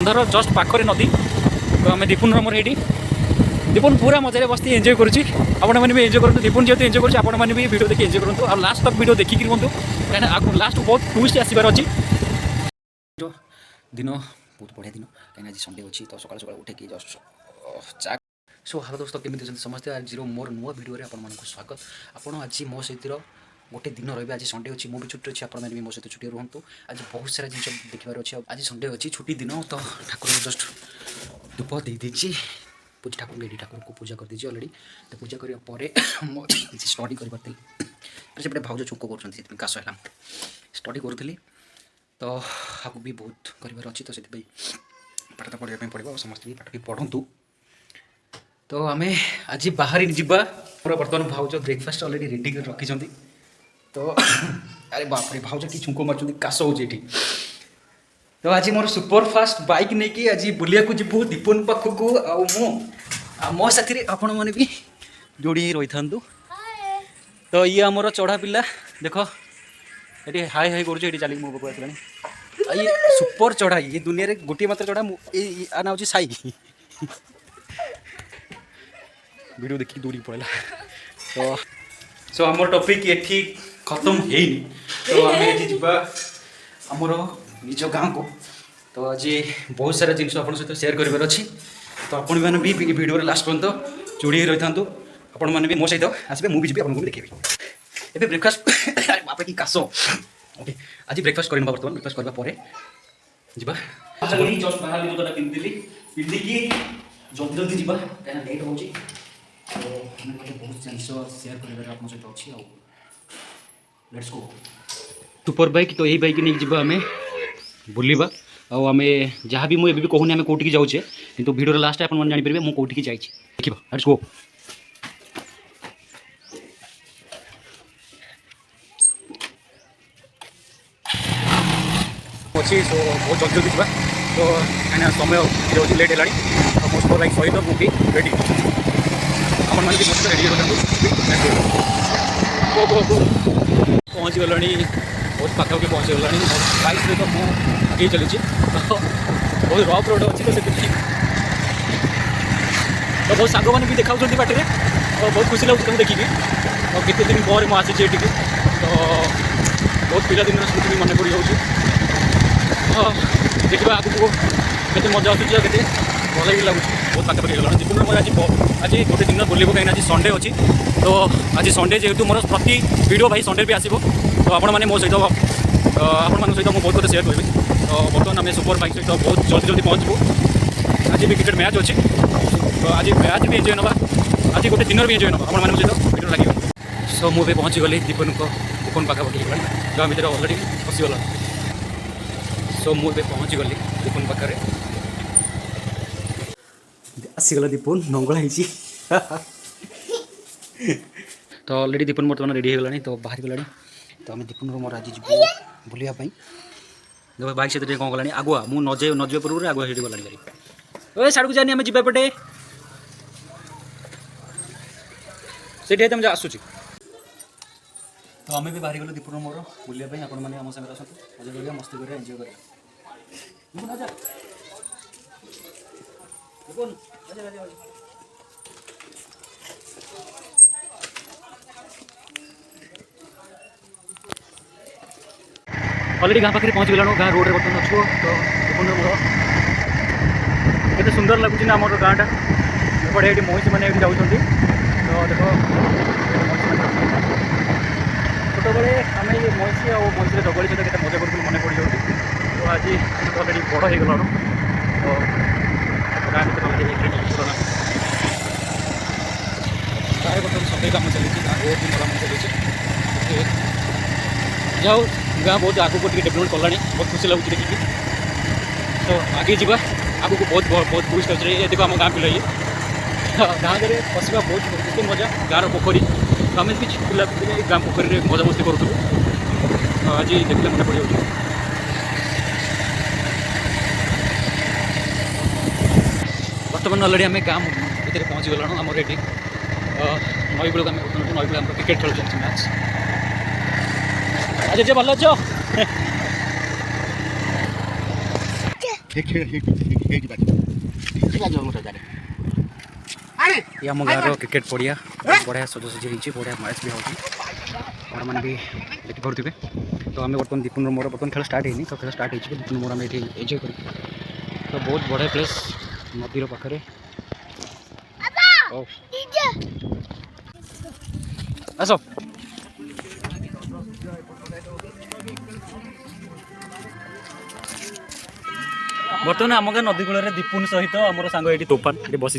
बंधर just पाखरे नदी तो आम दीपुन मोर ये दीपुन पूरा मजा बस एंजय करुँची आपण मैंने एंजय करूँ दीपुन जेहतु एंजय करुँच आपण मैंने भी वीडियो देखिए एंजय करूँ और लास्ट तक वीडियो देखिक रुहतु कहीं लास्ट बहुत टूरिस्ट आसबार अच्छी दिन बहुत बढ़िया दिन कहीं आज संडे अच्छी तो सकाल सकाल उठे जस्ट चा सो हेलो दोस्तों केमी समस्ते आज मोर नुआ वीडियो आपको स्वागत आपड़ आज मो सहित गोटे दिन रही आज संडे अच्छी मुझे छुट्टी अच्छी आपने भी मो सहित छुट्टी रुहतु आज बहुत सारा जिन देखार अच्छे आज संडे अच्छी छुट्टी दिन तो ठाकुर जस्ट धूप दे देती पूजा ठाकुर एडी ठाकुर को पूजा कर दीजिए अलरेडी तो पूजा करने स्टडी करते भाज चुक कर काश है स्टडी करूँ तो आपको भी बहुत करार अच्छी तो से पाठ तो पढ़ाई पड़ो समस्त भी पाठ भी पढ़ु तो आम आज बाहर जावा पूरा बर्तमान भाज ब्रेकफास्ट अलरेडी रेडी कर रखी तो अरे बाप रे भाज कि छुंक मार्च काश हो तो आज मोर सुपर फास्ट बाइक नहीं कि आज बुलिया को जीवु दीपन पाखक मो साथी आपण मैंने भी जोड़ी रही था तो ये आमर चढ़ा पिला देख ये हाई हाई कर चली मो पाक आसला ये सुपर चढ़ा ये दुनिया रे गोटे मात्र चढ़ा आना हूँ साई वीडियो देखिए दूरी पड़ा तो सो आम टॉपिक ये खत्म है तो आम आमर निज गाँव को तो आज बहुत सारा जिन आप सहित सेयार करार अच्छी तो आपण मैंने भी वीडियो लास्ट पर्यंत जोड़ी रही था आपण मैंने भी मो सहित आसबे मुझे भी आपको देखेबी एबे ब्रेकफास्ट अरे बापा की काश ओके आज ब्रेकफास्ट करना बर्तमान ब्रेकफास्ट करने पर जीवा जस्ट बाहर जोटा पिंधिली पिंधिकी जल्दी जल्दी जीवा कहीं लेट हो बहुत जिन सेयार कर सहित अच्छी लेट्स गो सुपर बाइक तो यही बाइक नहीं जीवा आम बुलवा आम जहाँ भी मुझे कहूनी आम कौटी जाऊे किंतु वीडियो लास्ट आप जापर मुझे कौटी जाइए देखा लेट्स गो अच्छी सो बहुत जल्दी जल्दी जावा तो कहीं समय जाऊँगी लेट है मो सुपर बाइक सहित मुझे रेडी आप रेडी पहुँची गला बहुत पाखापाखि पहुँची गला बाइक सहित मुझे आगे चलुची तो बहुत रफ रोड अच्छी तो से तो बहुत सांग मैंने भी देखा बाटे तो बहुत खुशी लगे तुम देखिए और केते दिन पर मुझे आसी तो बहुत पिला दिन स्मृति भी मन पड़ जाऊँ देखा आगे के मजा आसूँ के भल भी लगुच बहुत पाखापाखि गला जीवन मोर आज गोटे दिन बुलब कहीं आज संडे अच्छी तो आज संडे जेहेतु मोर प्रति वीडियो भाई संडे भी आसो तो आपण मैंने मो सहित आपण सहित मुझे बहुत कथा सेयार करी तो बर्तमान आम सुपर बाइक सहित बहुत जल्दी जल्दी पहुँचू आज भी क्रिकेट मैच अच्छी तो आज मैच भी एंजय ना आज गोटे दिन भी एंजय ना आप सहित वीडियो लगे सो मुझे पहुँची गली दीपन पाखापाखि गाँव भर अलरेडी पशिगला सो मुझे पहुँची गली दीपन पाखे आसीगला दीपन नंगला तो अलरेडी दीपन बर्तमान रेडी होगा तो बाहर गला तो आम दीपन मोर आज जी बुलापी देखो बाइक से कौन गला आगुआ मुझे नजे पूर्व आगुआ से गला गाड़ी साड़ू जानी आम जापटे से तुम आसूँ तो आम भी बाहरी गलु दीपन मोर बुलापी आप सागर आसतु मजा करिया मस्ती करिया एंजय करिया अलरेडी गाँव पाखे पहुँच गलाणु गाँ रोड में बर्तमान अच्छु तो देखो मोर केते सुंदर लगुच ना आम गाँटा एपटे ये महिषी मैंने जाऊँ तो देख छोट बड़े आम ये महिषी और महिषी जगली सहित के मजा करूँ मन पड़ जाऊँ तो आज अलरेडी बड़ हो गलाणु तो गाँ भर प्राय बर्तमान सबै कम चलती गाँ बहुत दिन कम चलती जाओ गाँ बहुत आगे डेभलपमेंट कला बहुत खुशी लगुच देखिए तो आगे जावा आगे को बहुत बहुत टूरिस्ट अच्छे ये देखो आम गाँ पिला ये गाँव में पशा बहुत मजा गाँव पोखरी तो आम भी पिला गाँ पोखरी मजा मस्ती करूँ तो आज देखते मन पड़ जाऊँ बर्तमान अलरेडी आम गाँ भितर पहुँची गलाणु आम रेडी नई बेलू आम नई बेलू आम क्रिकेट खेल चलती मैच आज भल अच्छ ये आम गाँव क्रिकेट पड़िया बढ़िया सजासजी होती बढ़िया मैच भी होती मैंने भी देखी पारे। तो आम बर्तमान दीपुन मोर बर्तमान खेल स्टार्ट होनी तो खेल स्टार्ट हो दीपुन मोर आम ये एंजय कर तो बहुत बढ़िया प्लेस नदीर पाखे आस बर्तमान आम गाँ नदी कूल दीपुन सहित आम सांग ये तोफान ये बसी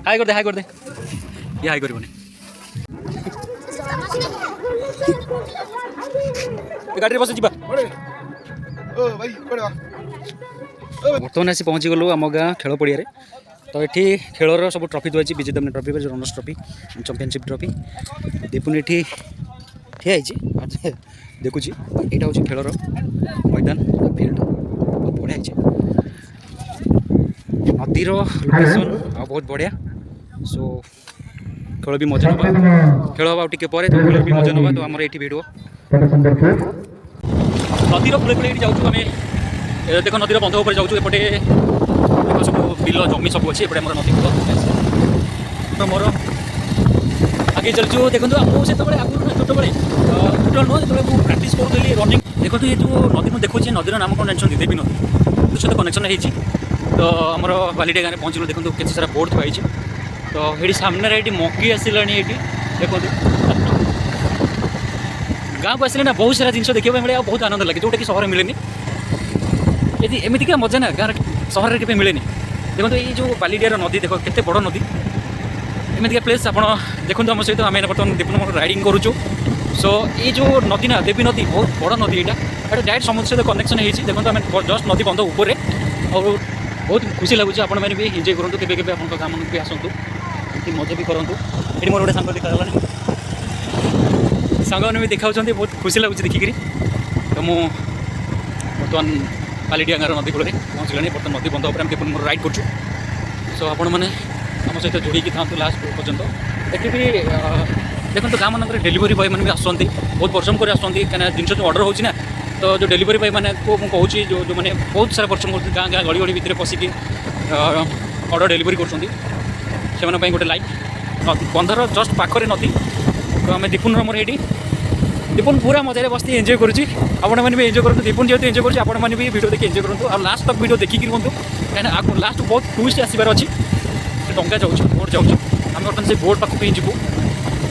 हाई कर दे हाई कर दे ये हाई कर गाड़ी बस जा बर्तमान आसी पहुँची गलु आम गाँ खेल पड़िया तो ये खेलर सब ट्रफी दुआई Vijay Daman trophy runners trophy championship trophy दीपुन ये ठिया देखुची यहाँ हूँ खेलर मैदान फिल्ड बहुत बढ़िया नदीर लोकेशन आ बहुत बढ़िया सो खेल भी मजा ना खेल हम टे पर तो खेल भी मजा ना तो आम ये भिड नदीर कूले कूले जाऊँ आम देख नदीर बंध उपर जाऊँ एपटे देख सब बिल जमी सब अच्छे एपटे नदी कूल तो मोर आगे चलचु देखो आम से आगुरी छोट बड़े छोट नुह जो प्राक्ट करूँ रनिंग देखो ये जो नदी मुझे देखुची नदीर नाम कौन जानते देवी नदी सहित कनेक्शन होती तो आम बालीटे गाँव पहुँचल देखो के सारा बोर्ड थुआई तो ये सामने ये मकी आसला ये देखो गाँव को आसले ना बहुत सारा जिन देखा मिले बहुत आनंद लगे जोटा कि सहर मिले यदि एमतीका मजा ना गाँव सहर में मिले देखो ये जो बालीडियार नदी देख के बड़ नदी एमतीका प्लेस आप देखो आम सहित आम बर्तमान दीपुन राइडिंग करूँ सो ये जो नदी ना देवी नदी बहुत बड़ नदी यहाँ डायरेक्ट समुद्र सहित कनेक्शन होती देखो आम जस्ट नदी बंध उपर और बहुत खुशी लगुच आप भी एंजय करूँ के गाँव मन भी आसतु ये मजा भी करूँ ये मोर गोटे सांग देखा सांग मैंने भी देखा बहुत खुशी लगुच देखिकी तो मुझे बर्तमान बालीडिया गाँव नदी कूल पहुँचल बर्तमान नदी बंध उपर दीपुन मोर राइड कर सो आपण मैंने आम सहित जोड़ी था लास्ट पर्यटन ये भी देखो गाँव मानक डेलीवरी बॉय मैंने भी आसती बहुत परिश्रम कर आसती कहीं जिन जो अर्डर होना तो जो डेलीवरी बॉय मैंने को मुझे जो मैंने बहुत सारा परिश्रम कर गाँ गाँ गली गली भितर पशिकी अर्डर डेलीवरी कर गोटे लाइक बंधर जस्ट पाखरे नदी तो आम दीपुन मोर ये दीपुन पूरा मजा बस एंजय करुँची आपण मैंने भी एंजय करूँ दीपुन जेहतु एंजय करुँच आपण मैंने भी वीडियो देखिए एंजय करूँ और लास्ट तक वीडियो देखिक रुहतु कहीं लास्ट बहुत टूरिस्ट आसबार अच्छी डंगा जाऊँ बोट जाऊँ आम बर्तमान से बोट पाखक ही जीवु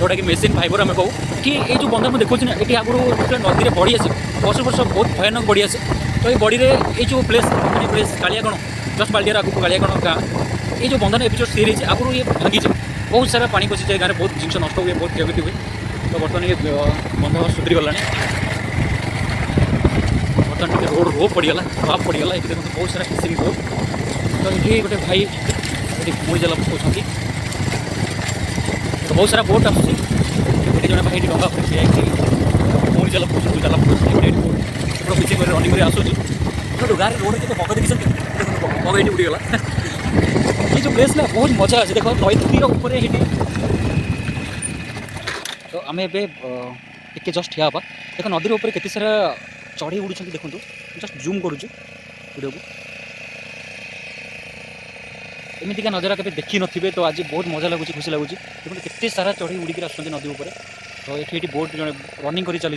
जोटा कि मेसीन फाइबर आम कहूँ कि ये जो बंध मुझे देखुची ना ये आगुरी नदी में बढ़ी आसे वर्ष वर्ष बहुत भयानक बढ़ी आसे तो ये बड़ी ये जो प्लेस प्लेस कालियागण जस्ट बाल्डियार आगू कालियागण गाँ ये जो बंधन एपिसोड सीरीज आगुरी ये भांगी जाए बहुत सारा पानी पशि जाए गाँव बहुत जिन नष्ट हुए बहुत क्षति हुए तो बर्तमान ये बंध सुधरी गला बर्तमान टे रोड रोप पड़गला खराब पड़गला ये देखते बहुत सारा फिशिंग बोट तो ये गोटे भाई ये मुई जाला पकाउछंती तो बहुत सारा बोट आसुची ये जन भाई डंगा पर ठिया मुई जाला पकाउछंती दुईटा बोट फिशिंग कर रनिंग आसुची तो गाँव रोड के पक देखी पक ये उड़ीगला ये जो प्लेस ना बहुत मजा अच्छे देख नईर उपर तो आम ए जस्ट ठिया देख नदी उपर के सारा चढ़ई उड़ुं देखो जस्ट जूम करुँ वीडियो को एमतीका नजरा के देखी नथिबे तो आज बहुत मजा लगुच खुशी लगुच देखो केते सारा चढ़ई उड़िक आस नदी उपर तो ये बोट जो रनिंग कर चली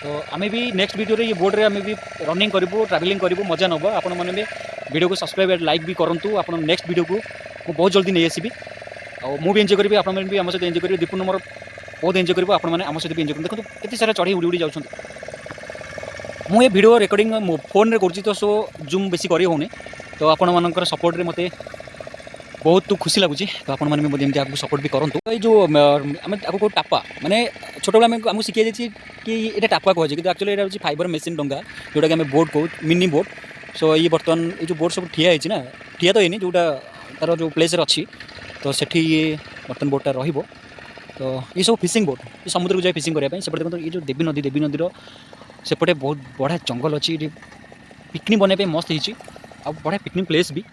तो आम भी नेक्स्ट वीडियो ये बोट रे आम भी रनिंग करूँ ट्रावेलिंग करूँ मजा नब आपण मैंने भी वीडियो को सब्सक्राइब लाइक भी करूँ आप नेक्स्ट वीडियो को मुझे बहुत जल्दी नहीं आसबि और भी एंजय करी आप आम सहित एंजय करेंगे दीपुन मोर बहुत एंजय करूँ आपने आम सहित भी एंजय करूँ देखो केते सारा चढ़ई उड़ी उड़ी जाऊँ मुझे वीडियो रिकॉर्डिंग फोन रे कर तो सो जूम बेसी करी होनी तो आपण मानकर सपोर्ट रे मते बहुत खुशी लगुच तो आपण मैंने भी एमती आपको सपोर्ट भी करूँ ये जो आम आपको टापा माने छोट बेला आमको शिखी जाइए कि ये टापा कहे कि एक्चुअली ये हूँ फाइबर मेसीन डंगा जोटा कि आम बोट कहूँ मिनी बोट सो ये बर्तमान ये जो बोट सब ठिया है ना ठिया तो है जोटा तार जो प्लेस अच्छी तो सेठी ये बर्तमान बोटा रहिबो तो ये सब फिशिंग बोट ये समुद्र को जाए फिशिंग करने से देखो ये जो देवी नदीर सेपटे बहुत बढ़िया जंगल अच्छी पिकनिक बनवाई मस्त होती आ बढ़िया पिकनिक प्लेस भी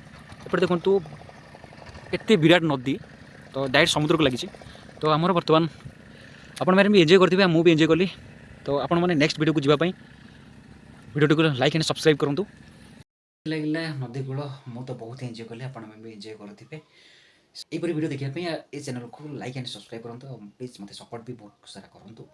एपटे देखो एत विराट नदी तो डायरेक्ट समुद्र को लगी तो आमर बर्तमान आपण मैंने भी एंजय करते मुझे भी एंजय कली तो आपण मैंने नेक्स्ट वीडियो को जावाई भिडियोटी को लाइक एंड सब्सक्राइब करूँ लगे नदी कूल मु तो बहुत एंजय कली आप एंजय करुवे यहपरी भिडियो देखा ये चैनल को लाइक एंड सब्सक्राइब करूँ प्लीज मत सपोर्ट भी बहुत सारा करूँ।